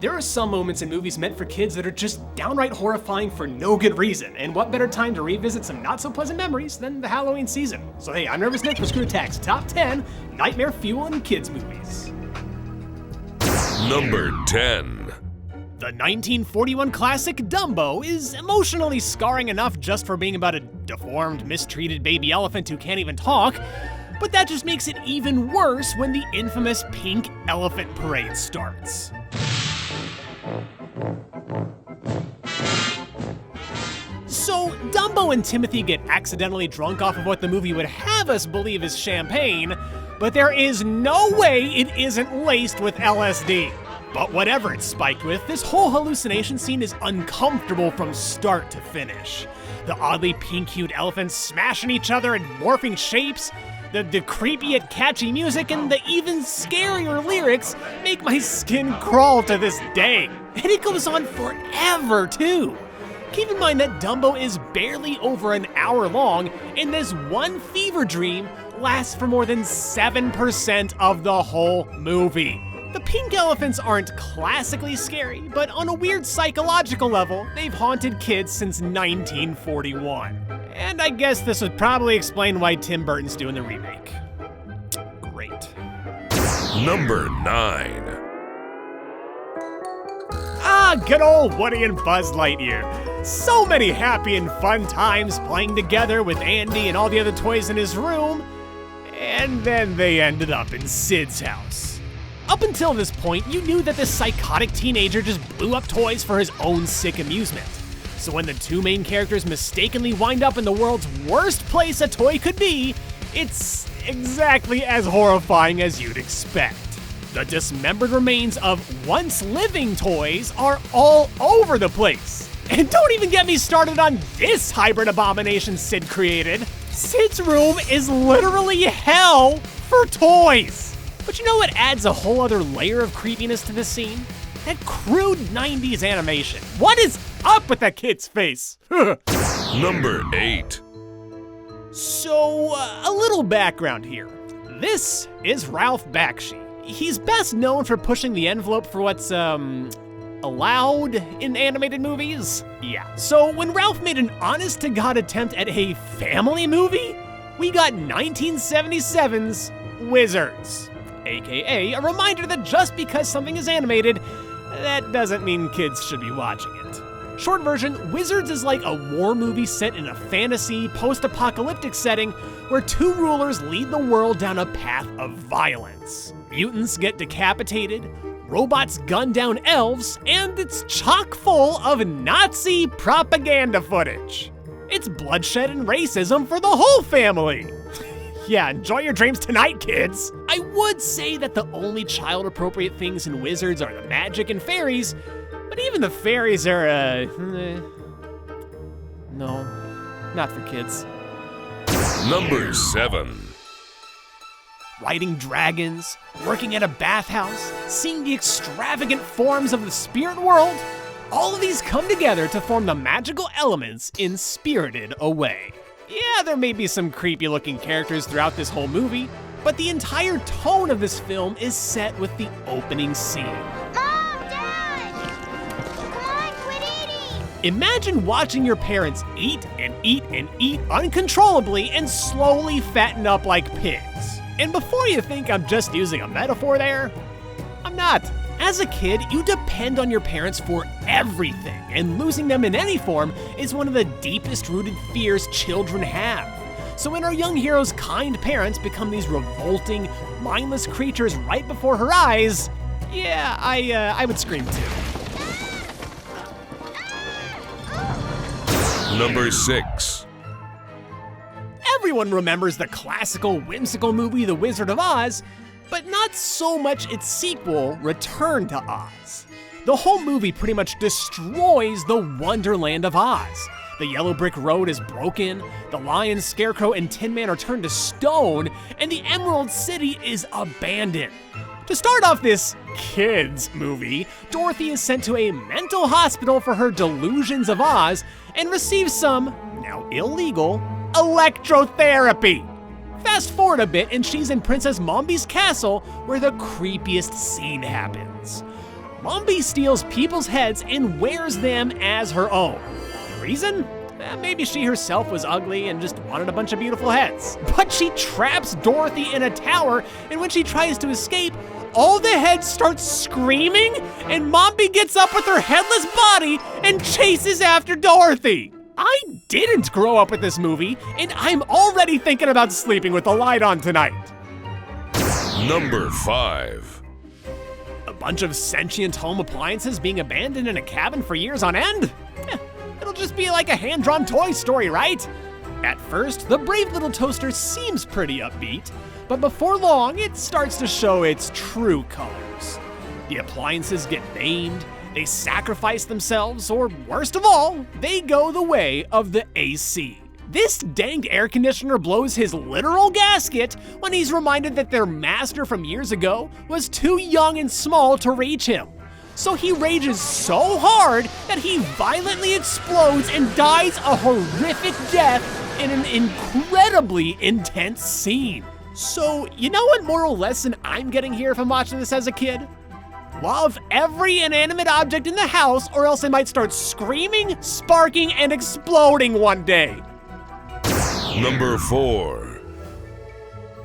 There are some moments in movies meant for kids that are just downright horrifying for no good reason, and what better time to revisit some not-so-pleasant memories than the Halloween season. So hey, I'm Nervous Nick for Screw Attack's Top 10 Nightmare Fuel in Kids Movies. Number 10. The 1941 classic Dumbo is emotionally scarring enough just for being about a deformed, mistreated baby elephant who can't even talk, but that just makes it even worse when the infamous pink elephant parade starts. So, Dumbo and Timothy get accidentally drunk off of what the movie would have us believe is champagne, but there is no way it isn't laced with LSD. But whatever it's spiked with, this whole hallucination scene is uncomfortable from start to finish. The oddly pink-hued elephants smashing each other and morphing shapes, the creepy yet catchy music, and the even scarier lyrics make my skin crawl to this day. And it goes on forever, too. Keep in mind that Dumbo is barely over an hour long, and this one fever dream lasts for more than 7% of the whole movie. The pink elephants aren't classically scary, but on a weird psychological level, they've haunted kids since 1941. And I guess this would probably explain why Tim Burton's doing the remake. Great. Number 9. Good old Woody and Buzz Lightyear. So many happy and fun times playing together with Andy and all the other toys in his room, and then they ended up in Sid's house. Up until this point, you knew that this psychotic teenager just blew up toys for his own sick amusement. So when the two main characters mistakenly wind up in the world's worst place a toy could be, it's exactly as horrifying as you'd expect. The dismembered remains of once living toys are all over the place. And don't even get me started on this hybrid abomination Sid created. Sid's room is literally hell for toys. But you know what adds a whole other layer of creepiness to this scene? That crude 90s animation. What is up with that kid's face? Number 8. So, a little background here. This is Ralph Bakshi. He's best known for pushing the envelope for what's, allowed in animated movies? Yeah. So when Ralph made an honest-to-God attempt at a family movie, we got 1977's Wizards. AKA a reminder that just because something is animated, that doesn't mean kids should be watching it. Short version, Wizards is like a war movie set in a fantasy, post-apocalyptic setting where two rulers lead the world down a path of violence. Mutants get decapitated, robots gun down elves, and it's chock full of Nazi propaganda footage. It's bloodshed and racism for the whole family. Yeah, enjoy your dreams tonight, kids. I would say that the only child-appropriate things in Wizards are the magic and fairies, but even the fairies are, no, not for kids. Number 7. Riding dragons, working at a bathhouse, seeing the extravagant forms of the spirit world, all of these come together to form the magical elements in Spirited Away. Yeah, there may be some creepy looking characters throughout this whole movie, but the entire tone of this film is set with the opening scene. Mom, Dad! Come on, quit eating! Imagine watching your parents eat and eat and eat uncontrollably and slowly fatten up like pigs. And before you think I'm just using a metaphor there, I'm not. As a kid, you depend on your parents for everything, and losing them in any form is one of the deepest rooted fears children have. So when our young hero's kind parents become these revolting, mindless creatures right before her eyes, yeah, I would scream too. Number 6. Everyone remembers the classical, whimsical movie The Wizard of Oz, but not so much its sequel, Return to Oz. The whole movie pretty much destroys the Wonderland of Oz. The yellow brick road is broken, the lion, scarecrow, and Tin Man are turned to stone, and the Emerald City is abandoned. To start off this kids movie, Dorothy is sent to a mental hospital for her delusions of Oz and receives some, now illegal, electrotherapy. Fast forward a bit and she's in Princess MOMBI'S castle where the creepiest scene happens. Mombi steals people's heads and wears them as her own. The reason? Maybe she herself was ugly and just wanted a bunch of beautiful heads. But she traps Dorothy in a tower, and when she tries to escape, all the heads start screaming, and Mombi gets up with her headless body and chases after Dorothy. I didn't grow up with this movie, and I'm already thinking about sleeping with the light on tonight. Number 5. A bunch of sentient home appliances being abandoned in a cabin for years on end? It'll just be like a hand-drawn toy story, right? At first, the brave little toaster seems pretty upbeat, but before long, it starts to show its true colors. The appliances get maimed, they sacrifice themselves, or worst of all, they go the way of the AC. This danged air conditioner blows his literal gasket when he's reminded that their master from years ago was too young and small to reach him. So he rages so hard that he violently explodes and dies a horrific death in an incredibly intense scene. So, you know what moral lesson I'm getting here from watching this as a kid? Love every inanimate object in the house, or else it might start screaming, sparking, and exploding one day. Number 4.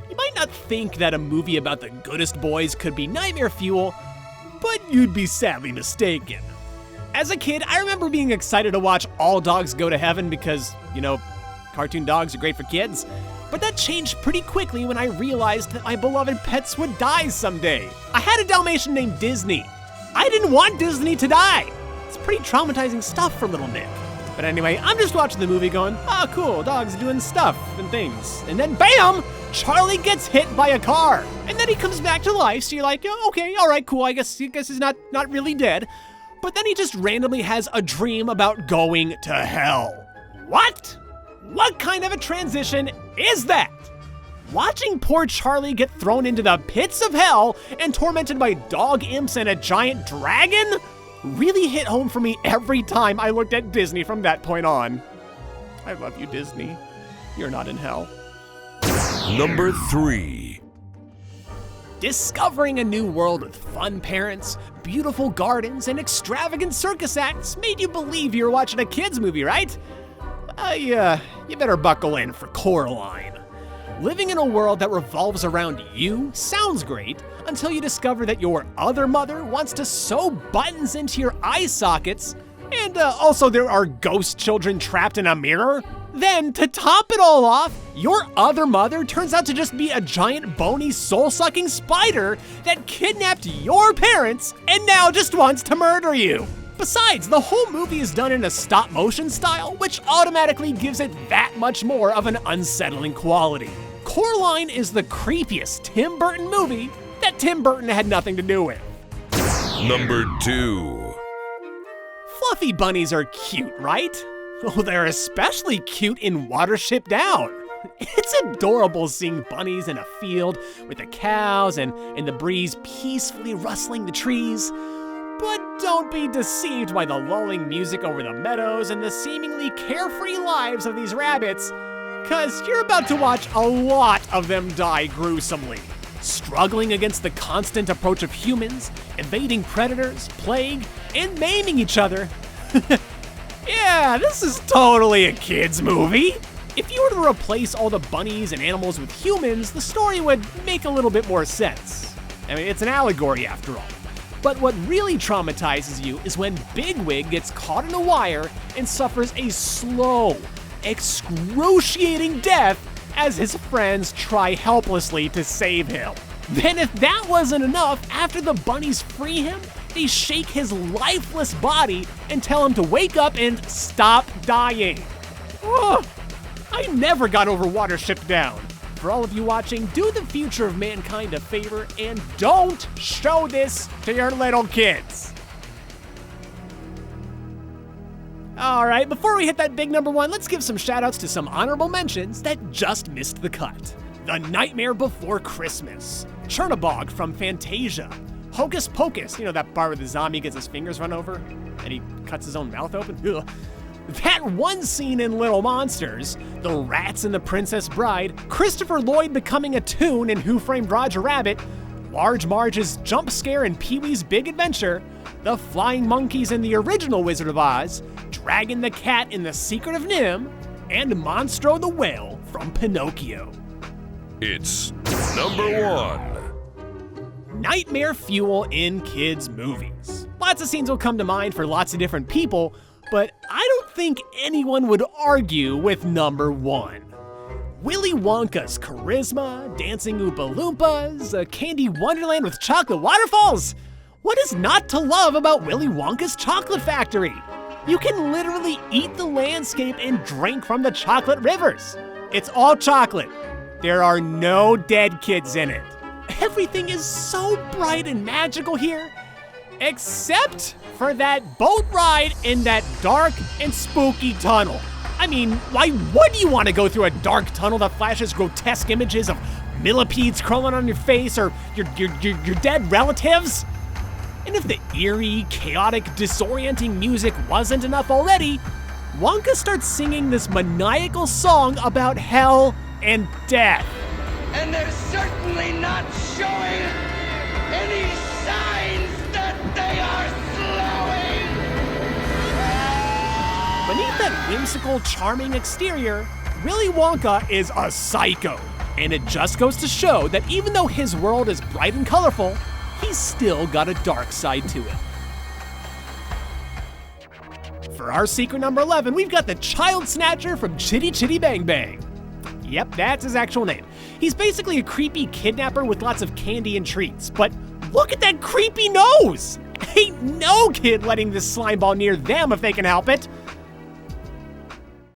You might not think that a movie about the goodest boys could be nightmare fuel, but you'd be sadly mistaken. As a kid, I remember being excited to watch All Dogs Go to Heaven because, cartoon dogs are great for kids. But that changed pretty quickly when I realized that my beloved pets would die someday. I had a Dalmatian named Disney. I didn't want Disney to die. It's pretty traumatizing stuff for little Nick. But anyway, I'm just watching the movie going, oh cool, dogs doing stuff and things. And then bam, Charlie gets hit by a car. And then he comes back to life, so you're like, oh, okay, all right, cool, I guess he's not really dead. But then he just randomly has a dream about going to hell. What? What kind of a transition is that? Watching poor Charlie get thrown into the pits of hell and tormented by dog imps and a giant dragon really hit home for me every time I looked at Disney from that point on. I love you, Disney. You're not in hell. Number 3. Discovering a new world with fun parents, beautiful gardens, and extravagant circus acts made you believe you were watching a kid's movie, right? You better buckle in for Coraline. Living in a world that revolves around you sounds great until you discover that your other mother wants to sew buttons into your eye sockets, and also there are ghost children trapped in a mirror. Then, to top it all off, your other mother turns out to just be a giant bony soul-sucking spider that kidnapped your parents and now just wants to murder you. Besides, the whole movie is done in a stop-motion style, which automatically gives it that much more of an unsettling quality. Coraline is the creepiest Tim Burton movie that Tim Burton had nothing to do with. Number 2. Fluffy bunnies are cute, right? Oh, they're especially cute in WATERSHIP Down. It's adorable seeing bunnies in a field with the cows and the breeze peacefully rustling the trees. But don't be deceived by the lulling music over the meadows and the seemingly carefree lives of these rabbits, cause you're about to watch a lot of them die gruesomely, struggling against the constant approach of humans, evading predators, plague, and maiming each other. Yeah, this is totally a kid's movie. If you were to replace all the bunnies and animals with humans, the story would make a little bit more sense. I mean, it's an allegory after all. But what really traumatizes you is when Bigwig gets caught in a wire and suffers a slow, excruciating death as his friends try helplessly to save him. Then if that wasn't enough, after the bunnies free him, they shake his lifeless body and tell him to wake up and stop dying. Ugh, I never got over WATERSHIP Down. For all of you watching, do the future of mankind a favor and don't show this to your little kids. All right, before we hit that big number 1, let's give some shout outs to some honorable mentions that just missed the cut. The Nightmare Before Christmas, Chernabog from Fantasia, Hocus Pocus, that part where the zombie gets his fingers run over and he cuts his own mouth open. Ugh. That one scene in Little Monsters, the rats and the Princess Bride, Christopher Lloyd becoming a toon in Who Framed Roger Rabbit, Large Marge's jump scare in Pee-wee's Big Adventure, the flying monkeys in the original Wizard of Oz, Dragon the cat in The Secret of NIMH, and Monstro the whale from Pinocchio. It's number 1. Nightmare fuel in kids' movies. Lots of scenes will come to mind for lots of different people, but I don't think anyone would argue with number 1. Willy Wonka's charisma, dancing Oompa Loompas, a candy wonderland with chocolate waterfalls. What is not to love about Willy Wonka's chocolate factory? You can literally eat the landscape and drink from the chocolate rivers. It's all chocolate. There are no dead kids in it. Everything is so bright and magical here, except for that boat ride in that dark and spooky tunnel. I mean, why would you want to go through a dark tunnel that flashes grotesque images of millipedes crawling on your face or your dead relatives? And if the eerie, chaotic, disorienting music wasn't enough already, Wonka starts singing this maniacal song about hell and death. And they're certainly not showing any signs that they are slowing. Beneath that whimsical, charming exterior, Willy Wonka is a psycho. And it just goes to show that even though his world is bright and colorful, he's still got a dark side to it. For our secret number 11, we've got the Child Snatcher from Chitty Chitty Bang Bang. Yep, that's his actual name. He's basically a creepy kidnapper with lots of candy and treats, but look at that creepy nose! Ain't no kid letting this slime ball near them if they can help it.